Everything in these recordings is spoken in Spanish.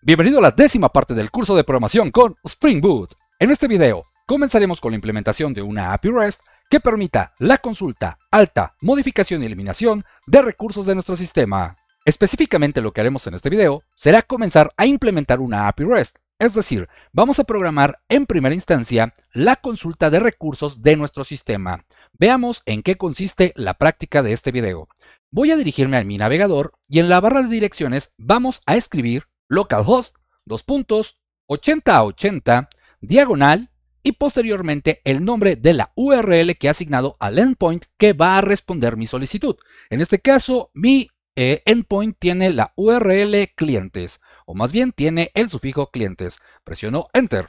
Bienvenido a la 10ª parte del curso de programación con Spring Boot. En este video, comenzaremos con la implementación de una API REST que permita la consulta, alta, modificación y eliminación de recursos de nuestro sistema. Específicamente lo que haremos en este video será comenzar a implementar una API REST, es decir, vamos a programar en primera instancia la consulta de recursos de nuestro sistema. Veamos en qué consiste la práctica de este video. Voy a dirigirme a mi navegador y en la barra de direcciones vamos a escribir localhost, 8080, diagonal y posteriormente el nombre de la URL que he asignado al endpoint que va a responder mi solicitud. En este caso, mi endpoint tiene la URL clientes, o más bien tiene el sufijo clientes. Presiono Enter.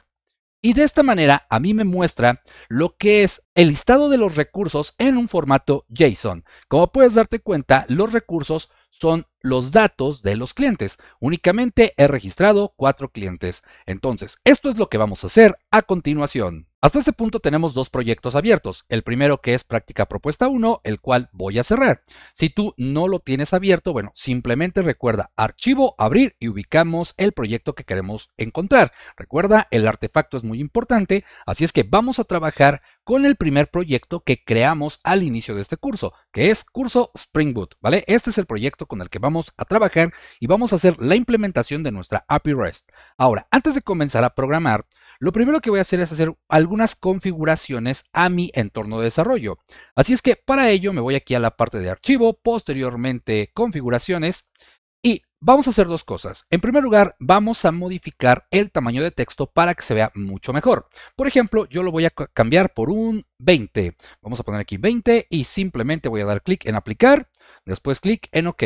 Y de esta manera a mí me muestra lo que es el listado de los recursos en un formato JSON. Como puedes darte cuenta, los recursos son los datos de los clientes. Únicamente he registrado 4 clientes. Entonces, esto es lo que vamos a hacer a continuación. Hasta este punto tenemos dos proyectos abiertos. El primero que es práctica propuesta 1, el cual voy a cerrar. Si tú no lo tienes abierto, bueno, simplemente recuerda archivo, abrir y ubicamos el proyecto que queremos encontrar. Recuerda, el artefacto es muy importante, así es que vamos a trabajar con el primer proyecto que creamos al inicio de este curso, que es curso Spring Boot, ¿vale? Este es el proyecto con el que vamos a trabajar y vamos a hacer la implementación de nuestra API REST. Ahora, antes de comenzar a programar, lo primero que voy a hacer es hacer algunas configuraciones a mi entorno de desarrollo. Así es que para ello me voy aquí a la parte de archivo, posteriormente configuraciones y vamos a hacer dos cosas. En primer lugar, vamos a modificar el tamaño de texto para que se vea mucho mejor. Por ejemplo, yo lo voy a cambiar por un 20. Vamos a poner aquí 20 y simplemente voy a dar clic en aplicar, después clic en OK.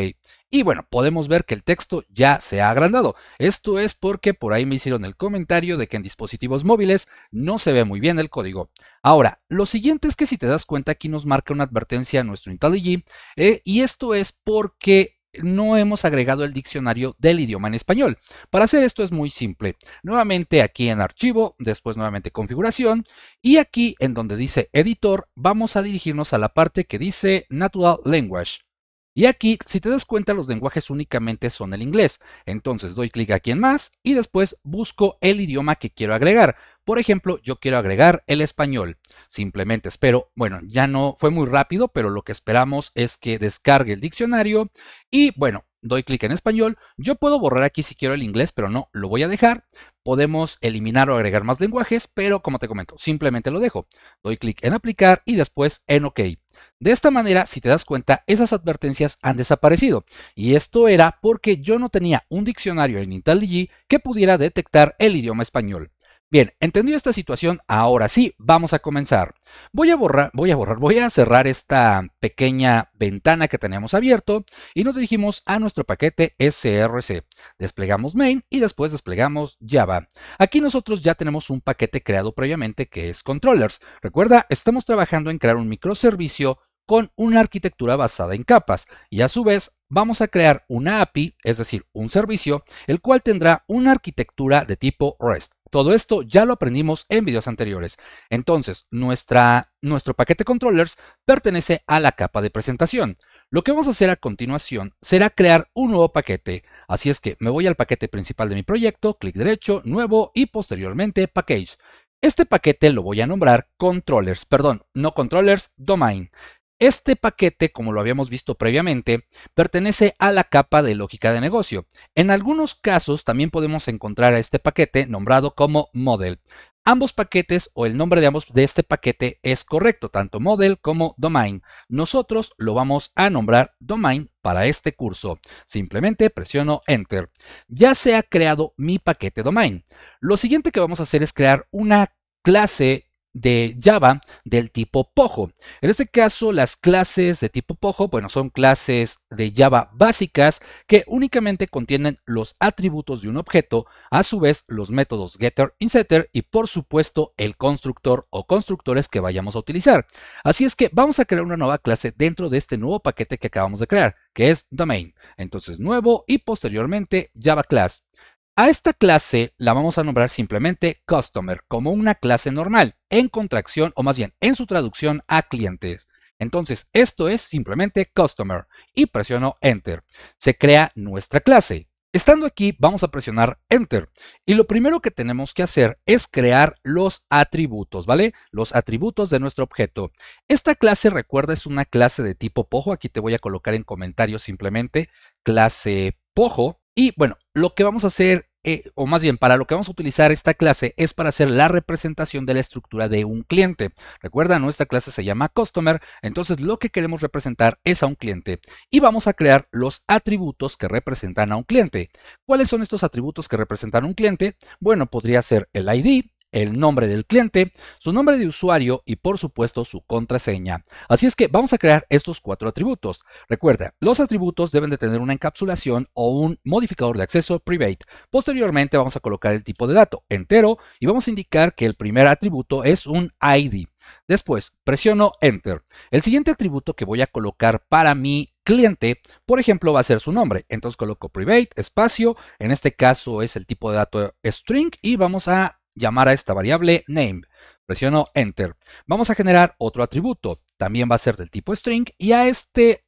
Y bueno, podemos ver que el texto ya se ha agrandado. Esto es porque por ahí me hicieron el comentario de que en dispositivos móviles no se ve muy bien el código. Ahora, lo siguiente es que si te das cuenta aquí nos marca una advertencia a nuestro IntelliJ y esto es porque no hemos agregado el diccionario del idioma en español. Para hacer esto es muy simple. Nuevamente aquí en archivo, después nuevamente configuración y aquí en donde dice editor vamos a dirigirnos a la parte que dice Natural Language. Y aquí, si te das cuenta, los lenguajes únicamente son el inglés. Entonces doy clic aquí en más y después busco el idioma que quiero agregar. Por ejemplo, yo quiero agregar el español. Simplemente espero, bueno, ya no fue muy rápido, pero lo que esperamos es que descargue el diccionario y bueno, doy clic en español. Yo puedo borrar aquí si quiero el inglés, pero no, lo voy a dejar. Podemos eliminar o agregar más lenguajes, pero como te comento, simplemente lo dejo. Doy clic en aplicar y después en OK. De esta manera, si te das cuenta, esas advertencias han desaparecido. Y esto era porque yo no tenía un diccionario en IntelliJ que pudiera detectar el idioma español. Bien, entendido esta situación, ahora sí, vamos a comenzar. Voy a cerrar esta pequeña ventana que teníamos abierto y nos dirigimos a nuestro paquete src. Desplegamos main y después desplegamos Java. Aquí nosotros ya tenemos un paquete creado previamente que es controllers. Recuerda, estamos trabajando en crear un microservicio con una arquitectura basada en capas y a su vez vamos a crear una API, es decir, un servicio, el cual tendrá una arquitectura de tipo REST. Todo esto ya lo aprendimos en videos anteriores. Entonces, nuestro paquete controllers pertenece a la capa de presentación. Lo que vamos a hacer a continuación será crear un nuevo paquete. Así es que me voy al paquete principal de mi proyecto, clic derecho, nuevo y posteriormente package. Este paquete lo voy a nombrar controllers, perdón, no controllers, domain. Este paquete, como lo habíamos visto previamente, pertenece a la capa de lógica de negocio. En algunos casos también podemos encontrar a este paquete nombrado como model. Ambos paquetes o el nombre de ambos de este paquete es correcto, tanto model como domain. Nosotros lo vamos a nombrar domain para este curso. Simplemente presiono Enter. Ya se ha creado mi paquete domain. Lo siguiente que vamos a hacer es crear una clase de Java del tipo Pojo. En este caso, las clases de tipo Pojo, bueno, son clases de Java básicas que únicamente contienen los atributos de un objeto, a su vez los métodos getter, insetter y por supuesto el constructor o constructores que vayamos a utilizar. Así es que vamos a crear una nueva clase dentro de este nuevo paquete que acabamos de crear, que es domain. Entonces nuevo y posteriormente Java class. A esta clase la vamos a nombrar simplemente Customer, como una clase normal, en contracción o más bien en su traducción a clientes. Entonces, esto es simplemente Customer y presiono Enter. Se crea nuestra clase. Estando aquí, vamos a presionar Enter. Y lo primero que tenemos que hacer es crear los atributos, ¿vale? Los atributos de nuestro objeto. Esta clase, recuerda, es una clase de tipo Pojo. Aquí te voy a colocar en comentarios simplemente clase Pojo. Y bueno, lo que vamos a hacer, o más bien, para lo que vamos a utilizar esta clase es para hacer la representación de la estructura de un cliente. Recuerda, nuestra clase se llama Customer, entonces lo que queremos representar es a un cliente. Y vamos a crear los atributos que representan a un cliente. ¿Cuáles son estos atributos que representan a un cliente? Bueno, podría ser el ID, el nombre del cliente, su nombre de usuario y por supuesto su contraseña. Así es que vamos a crear estos 4 atributos. Recuerda, los atributos deben de tener una encapsulación o un modificador de acceso private. Posteriormente vamos a colocar el tipo de dato entero y vamos a indicar que el primer atributo es un ID. Después presiono Enter. El siguiente atributo que voy a colocar para mi cliente, por ejemplo, va a ser su nombre. Entonces coloco private, espacio, en este caso es el tipo de dato string y vamos a llamar a esta variable name. Presiono Enter. Vamos a generar otro atributo. También va a ser del tipo string y a este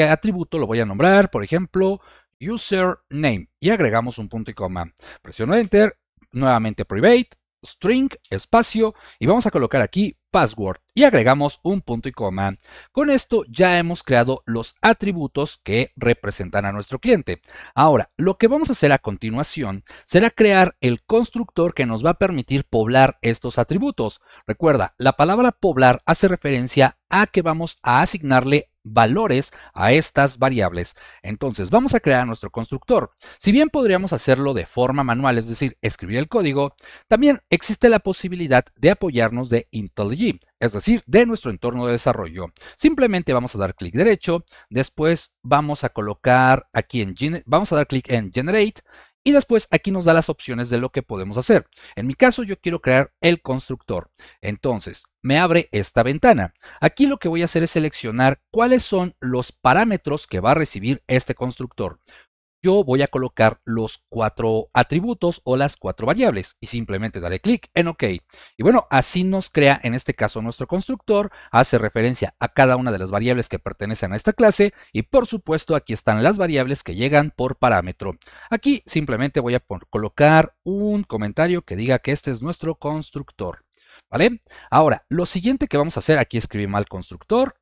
atributo lo voy a nombrar, por ejemplo, username. Y agregamos un punto y coma. Presiono Enter. Nuevamente private, string, espacio y vamos a colocar aquí password y agregamos un punto y coma. Con esto ya hemos creado los atributos que representan a nuestro cliente. Ahora, lo que vamos a hacer a continuación será crear el constructor que nos va a permitir poblar estos atributos. Recuerda, la palabra poblar hace referencia a que vamos a asignarle valores a estas variables. Entonces vamos a crear nuestro constructor. Si bien podríamos hacerlo de forma manual, es decir, escribir el código, también existe la posibilidad de apoyarnos de IntelliJ, es decir, de nuestro entorno de desarrollo. Simplemente vamos a dar clic derecho, después vamos a colocar aquí vamos a dar clic en Generate y después aquí nos da las opciones de lo que podemos hacer. En mi caso yo quiero crear el constructor. Entonces me abre esta ventana. Aquí lo que voy a hacer es seleccionar cuáles son los parámetros que va a recibir este constructor. Yo voy a colocar los 4 atributos o las 4 variables y simplemente daré clic en OK. Y bueno, así nos crea en este caso nuestro constructor, hace referencia a cada una de las variables que pertenecen a esta clase y por supuesto aquí están las variables que llegan por parámetro. Aquí simplemente voy a colocar un comentario que diga que este es nuestro constructor. ¿Vale? Ahora, lo siguiente que vamos a hacer, aquí escribí mal constructor.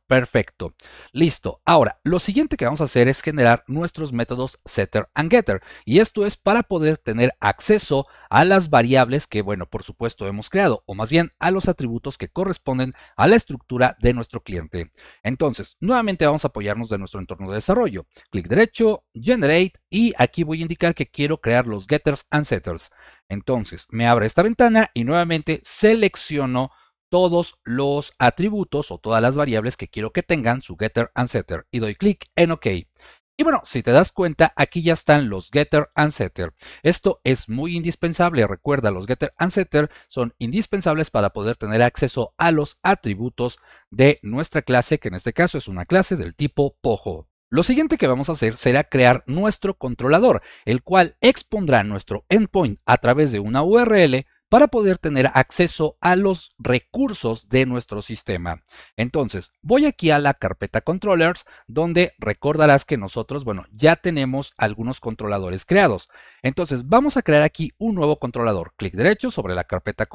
Perfecto. Listo. Ahora, lo siguiente que vamos a hacer es generar nuestros métodos setter and getter. Y esto es para poder tener acceso a las variables que, bueno, por supuesto hemos creado, o más bien a los atributos que corresponden a la estructura de nuestro cliente. Entonces, nuevamente vamos a apoyarnos de nuestro entorno de desarrollo. Clic derecho, Generate, y aquí voy a indicar que quiero crear los getters and setters. Entonces, me abre esta ventana y nuevamente selecciono todos los atributos o todas las variables que quiero que tengan su getter and setter y doy clic en OK. Y bueno, si te das cuenta, aquí ya están los getter and setter. Esto es muy indispensable. Recuerda, los getter and setter son indispensables para poder tener acceso a los atributos de nuestra clase, que en este caso es una clase del tipo Pojo. Lo siguiente que vamos a hacer será crear nuestro controlador, el cual expondrá nuestro endpoint a través de una URL para poder tener acceso a los recursos de nuestro sistema. Entonces, voy aquí a la carpeta Controllers, donde recordarás que nosotros, bueno, ya tenemos algunos controladores creados. Entonces, vamos a crear aquí un nuevo controlador. Clic derecho sobre la carpeta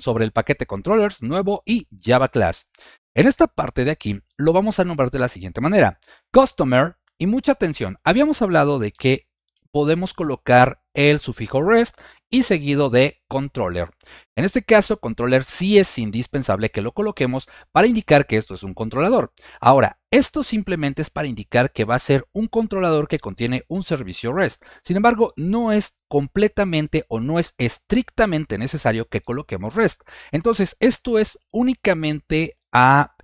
sobre el paquete Controllers nuevo y Java Class. En esta parte de aquí lo vamos a nombrar de la siguiente manera: Customer, y mucha atención, habíamos hablado de que podemos colocar el sufijo REST y seguido de controller. En este caso, controller sí es indispensable que lo coloquemos para indicar que esto es un controlador. Ahora, esto simplemente es para indicar que va a ser un controlador que contiene un servicio REST. Sin embargo, no es completamente o no es estrictamente necesario que coloquemos REST. Entonces, esto es únicamente a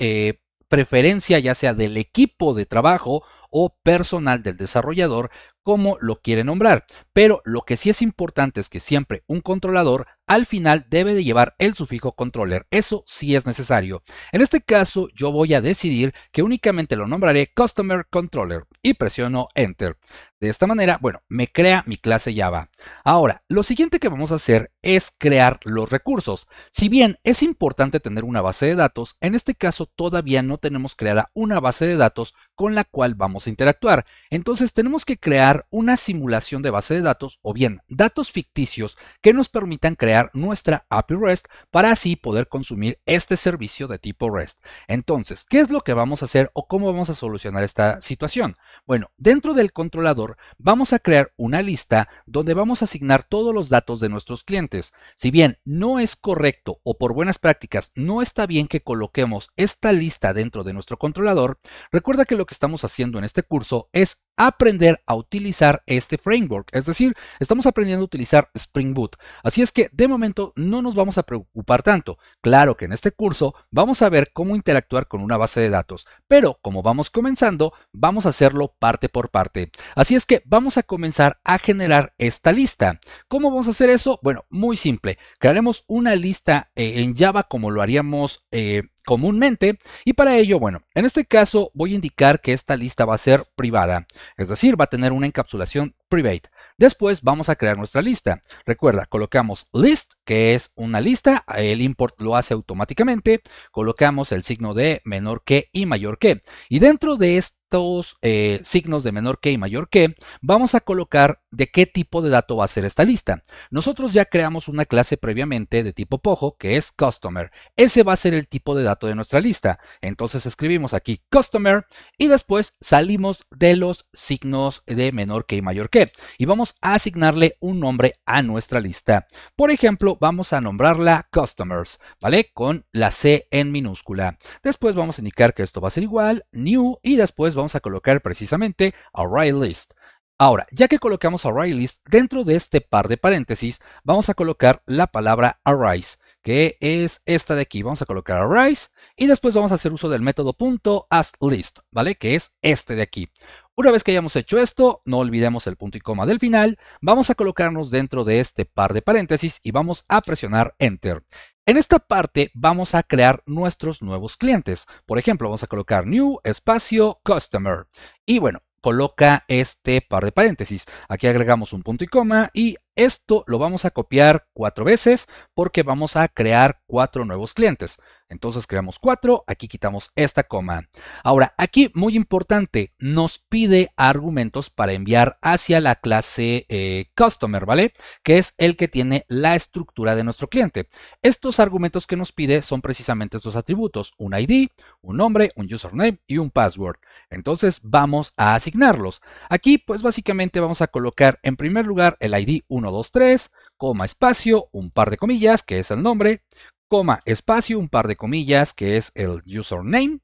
preferencia ya sea del equipo de trabajo o personal del desarrollador, como lo quiere nombrar. Pero lo que sí es importante es que siempre un controlador al final debe de llevar el sufijo controller. Eso sí es necesario. En este caso yo voy a decidir que únicamente lo nombraré Customer Controller y presiono Enter. De esta manera, bueno, me crea mi clase Java. Ahora, lo siguiente que vamos a hacer es crear los recursos. Si bien es importante tener una base de datos, en este caso todavía no tenemos creada una base de datos con la cual vamos a interactuar. Entonces tenemos que crear crear una simulación de base de datos o bien datos ficticios que nos permitan crear nuestra API REST para así poder consumir este servicio de tipo REST. Entonces, ¿qué es lo que vamos a hacer o cómo vamos a solucionar esta situación? Bueno, dentro del controlador vamos a crear una lista donde vamos a asignar todos los datos de nuestros clientes. Si bien no es correcto o por buenas prácticas no está bien que coloquemos esta lista dentro de nuestro controlador, recuerda que lo que estamos haciendo en este curso es aprender a utilizar este framework, es decir, estamos aprendiendo a utilizar Spring Boot. Así es que de momento no nos vamos a preocupar tanto. Claro que en este curso vamos a ver cómo interactuar con una base de datos, pero como vamos comenzando, vamos a hacerlo parte por parte. Así es que vamos a comenzar a generar esta lista. ¿Cómo vamos a hacer eso? Bueno, muy simple. Crearemos una lista en Java como lo haríamos comúnmente, y para ello, bueno, en este caso voy a indicar que esta lista va a ser privada, es decir, va a tener una encapsulación private. Después vamos a crear nuestra lista. Recuerda, colocamos list, que es una lista, el import lo hace automáticamente, colocamos el signo de menor que y mayor que, y dentro de estos signos de menor que y mayor que, vamos a colocar de qué tipo de dato va a ser esta lista. Nosotros ya creamos una clase previamente de tipo Pojo, que es customer. Ese va a ser el tipo de dato de nuestra lista. Entonces escribimos aquí customer y después salimos de los signos de menor que y mayor que y vamos a asignarle un nombre a nuestra lista. Por ejemplo, vamos a nombrarla customers, ¿vale? Con la C en minúscula. Después vamos a indicar que esto va a ser igual, new, y después vamos a colocar precisamente array list. Ahora, ya que colocamos array list, dentro de este par de paréntesis, vamos a colocar la palabra arrays, que es esta de aquí. Vamos a colocar arrays y después vamos a hacer uso del método .asList, ¿vale? Que es este de aquí. Una vez que hayamos hecho esto, no olvidemos el punto y coma del final, vamos a colocarnos dentro de este par de paréntesis y vamos a presionar Enter. En esta parte vamos a crear nuestros nuevos clientes. Por ejemplo, vamos a colocar new espacio customer. Y bueno, coloca este par de paréntesis. Aquí agregamos un punto y coma y esto lo vamos a copiar 4 veces porque vamos a crear 4 nuevos clientes. Entonces creamos 4, aquí quitamos esta coma. Ahora, aquí muy importante, nos pide argumentos para enviar hacia la clase customer, ¿vale? Que es el que tiene la estructura de nuestro cliente. Estos argumentos que nos pide son precisamente estos atributos, un ID, un nombre, un username y un password. Entonces vamos a asignarlos. Aquí pues básicamente vamos a colocar en primer lugar el ID 123, coma espacio, un par de comillas que es el nombre, coma espacio, un par de comillas que es el username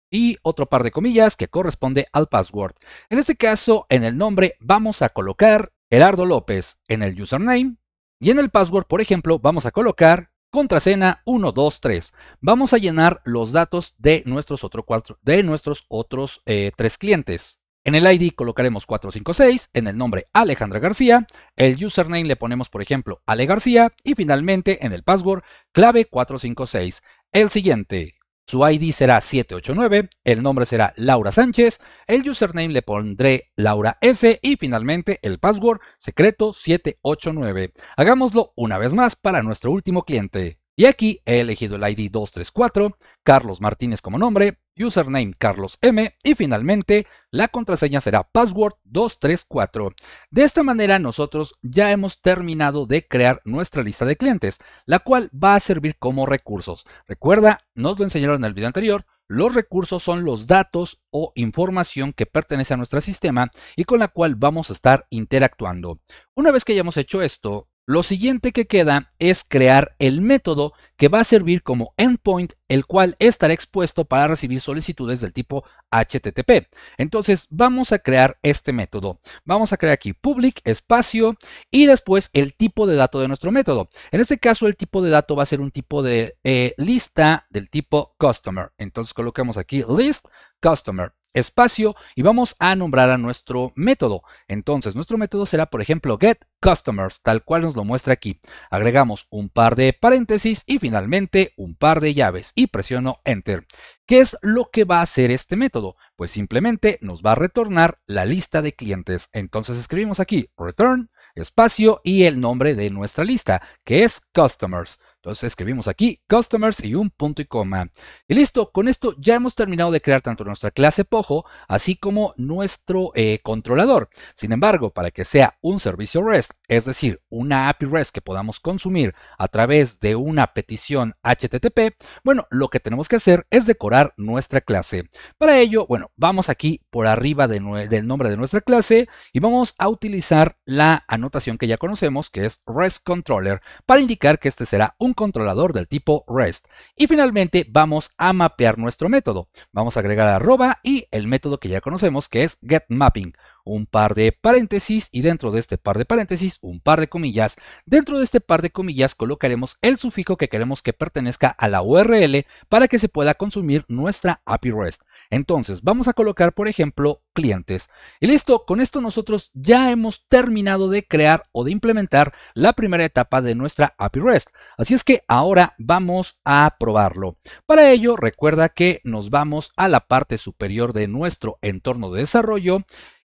y otro par de comillas que corresponde al password. En este caso, en el nombre vamos a colocar Gerardo López, en el username y en el password, por ejemplo, vamos a colocar contraseña 123. Vamos a llenar los datos de nuestros otros 3 clientes. En el ID colocaremos 456, en el nombre Alejandra García, el username le ponemos por ejemplo Ale García y finalmente en el password clave 456. El siguiente, su ID será 789, el nombre será Laura Sánchez, el username le pondré Laura S y finalmente el password secreto 789. Hagámoslo una vez más para nuestro último cliente. Y aquí he elegido el ID 234, Carlos Martínez como nombre, username Carlos M y finalmente la contraseña será password 234. De esta manera nosotros ya hemos terminado de crear nuestra lista de clientes, la cual va a servir como recursos. Recuerda, nos lo enseñaron en el video anterior, los recursos son los datos o información que pertenece a nuestro sistema y con la cual vamos a estar interactuando. Una vez que hayamos hecho esto, lo siguiente que queda es crear el método que va a servir como endpoint, el cual estará expuesto para recibir solicitudes del tipo HTTP. Entonces vamos a crear este método. Vamos a crear aquí public espacio y después el tipo de dato de nuestro método. En este caso el tipo de dato va a ser un tipo de lista del tipo customer. Entonces colocamos aquí list customer espacio y vamos a nombrar a nuestro método. Entonces nuestro método será por ejemplo get customers, tal cual nos lo muestra aquí. Agregamos un par de paréntesis y finalmente un par de llaves y presiono enter. ¿Qué es lo que va a hacer este método? Pues simplemente nos va a retornar la lista de clientes. Entonces escribimos aquí return espacio y el nombre de nuestra lista, que es customers. Entonces escribimos aquí customers y un punto y coma. Y listo, con esto ya hemos terminado de crear tanto nuestra clase Pojo, así como nuestro controlador. Sin embargo, para que sea un servicio REST, es decir, una API REST que podamos consumir a través de una petición HTTP, bueno, lo que tenemos que hacer es decorar nuestra clase. Para ello, bueno, vamos aquí por arriba del nombre de nuestra clase y vamos a utilizar la anotación que ya conocemos, que es REST Controller, para indicar que este será un controlador del tipo REST. Y finalmente vamos a mapear nuestro método. Vamos a agregar arroba y el método que ya conocemos, que es getMapping. Un par de paréntesis y dentro de este par de paréntesis un par de comillas. Dentro de este par de comillas colocaremos el sufijo que queremos que pertenezca a la URL para que se pueda consumir nuestra API REST. Entonces vamos a colocar, por ejemplo, clientes. Y listo, con esto nosotros ya hemos terminado de crear o de implementar la primera etapa de nuestra API REST. Así es que ahora vamos a probarlo. Para ello, recuerda que nos vamos a la parte superior de nuestro entorno de desarrollo.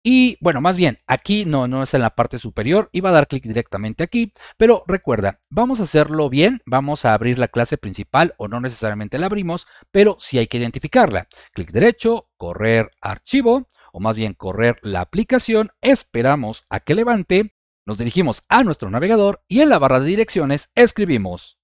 Y bueno, más bien, aquí no es en la parte superior, iba a dar clic directamente aquí, pero recuerda, vamos a hacerlo bien, vamos a abrir la clase principal o no necesariamente la abrimos, pero sí hay que identificarla. Clic derecho, correr archivo, o más bien correr la aplicación, esperamos a que levante, nos dirigimos a nuestro navegador y en la barra de direcciones escribimos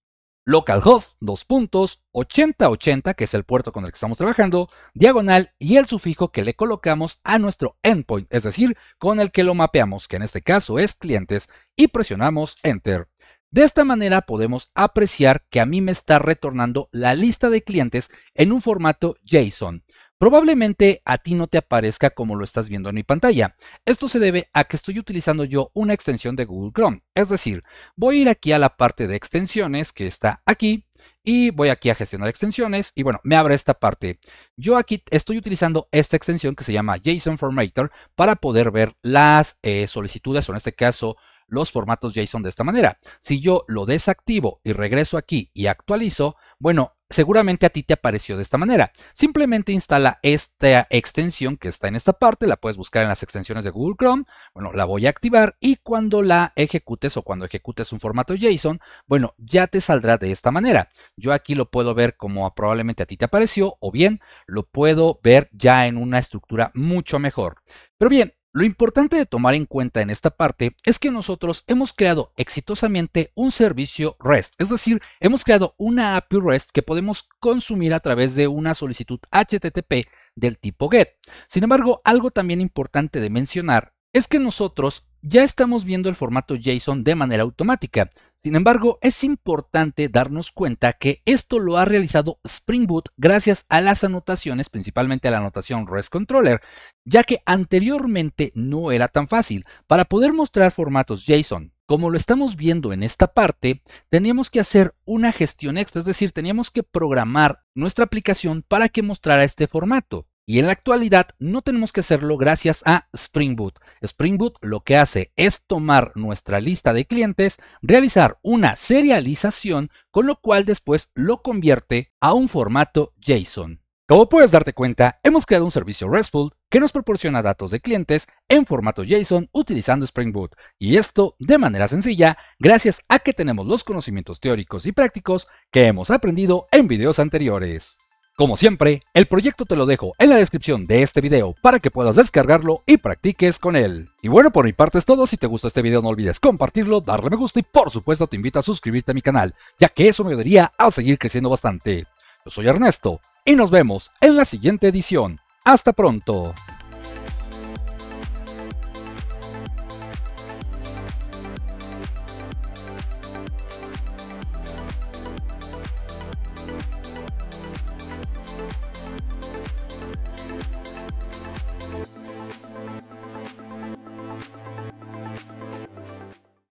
localhost 8080, que es el puerto con el que estamos trabajando, diagonal y el sufijo que le colocamos a nuestro endpoint, es decir, con el que lo mapeamos, que en este caso es clientes, y presionamos Enter. De esta manera podemos apreciar que a mí me está retornando la lista de clientes en un formato JSON. Probablemente a ti no te aparezca como lo estás viendo en mi pantalla. Esto se debe a que estoy utilizando yo una extensión de Google Chrome. Es decir, voy a ir aquí a la parte de extensiones que está aquí y voy aquí a gestionar extensiones y bueno, me abre esta parte. Yo aquí estoy utilizando esta extensión que se llama JSON Formatter para poder ver las solicitudes o en este caso los formatos JSON de esta manera. Si yo lo desactivo y regreso aquí y actualizo, bueno, seguramente a ti te apareció de esta manera. Simplemente instala esta extensión que está en esta parte, la puedes buscar en las extensiones de Google Chrome. Bueno, la voy a activar y cuando la ejecutes o cuando ejecutes un formato JSON, bueno, ya te saldrá de esta manera. Yo aquí lo puedo ver como probablemente a ti te apareció o bien lo puedo ver ya en una estructura mucho mejor. Pero bien, lo importante de tomar en cuenta en esta parte es que nosotros hemos creado exitosamente un servicio REST, es decir, hemos creado una API REST que podemos consumir a través de una solicitud HTTP del tipo GET. Sin embargo, algo también importante de mencionar es que nosotros ya estamos viendo el formato JSON de manera automática. Sin embargo, es importante darnos cuenta que esto lo ha realizado Spring Boot gracias a las anotaciones, principalmente a la anotación REST Controller, ya que anteriormente no era tan fácil. Para poder mostrar formatos JSON, como lo estamos viendo en esta parte, teníamos que hacer una gestión extra, es decir, teníamos que programar nuestra aplicación para que mostrara este formato. Y en la actualidad no tenemos que hacerlo gracias a Spring Boot. Spring Boot lo que hace es tomar nuestra lista de clientes, realizar una serialización, con lo cual después lo convierte a un formato JSON. Como puedes darte cuenta, hemos creado un servicio RESTful que nos proporciona datos de clientes en formato JSON utilizando Spring Boot. Y esto de manera sencilla, gracias a que tenemos los conocimientos teóricos y prácticos que hemos aprendido en videos anteriores. Como siempre, el proyecto te lo dejo en la descripción de este video para que puedas descargarlo y practiques con él. Y bueno, por mi parte es todo. Si te gustó este video no olvides compartirlo, darle me gusta y por supuesto te invito a suscribirte a mi canal, ya que eso me ayudaría a seguir creciendo bastante. Yo soy Ernesto y nos vemos en la siguiente edición. ¡Hasta pronto!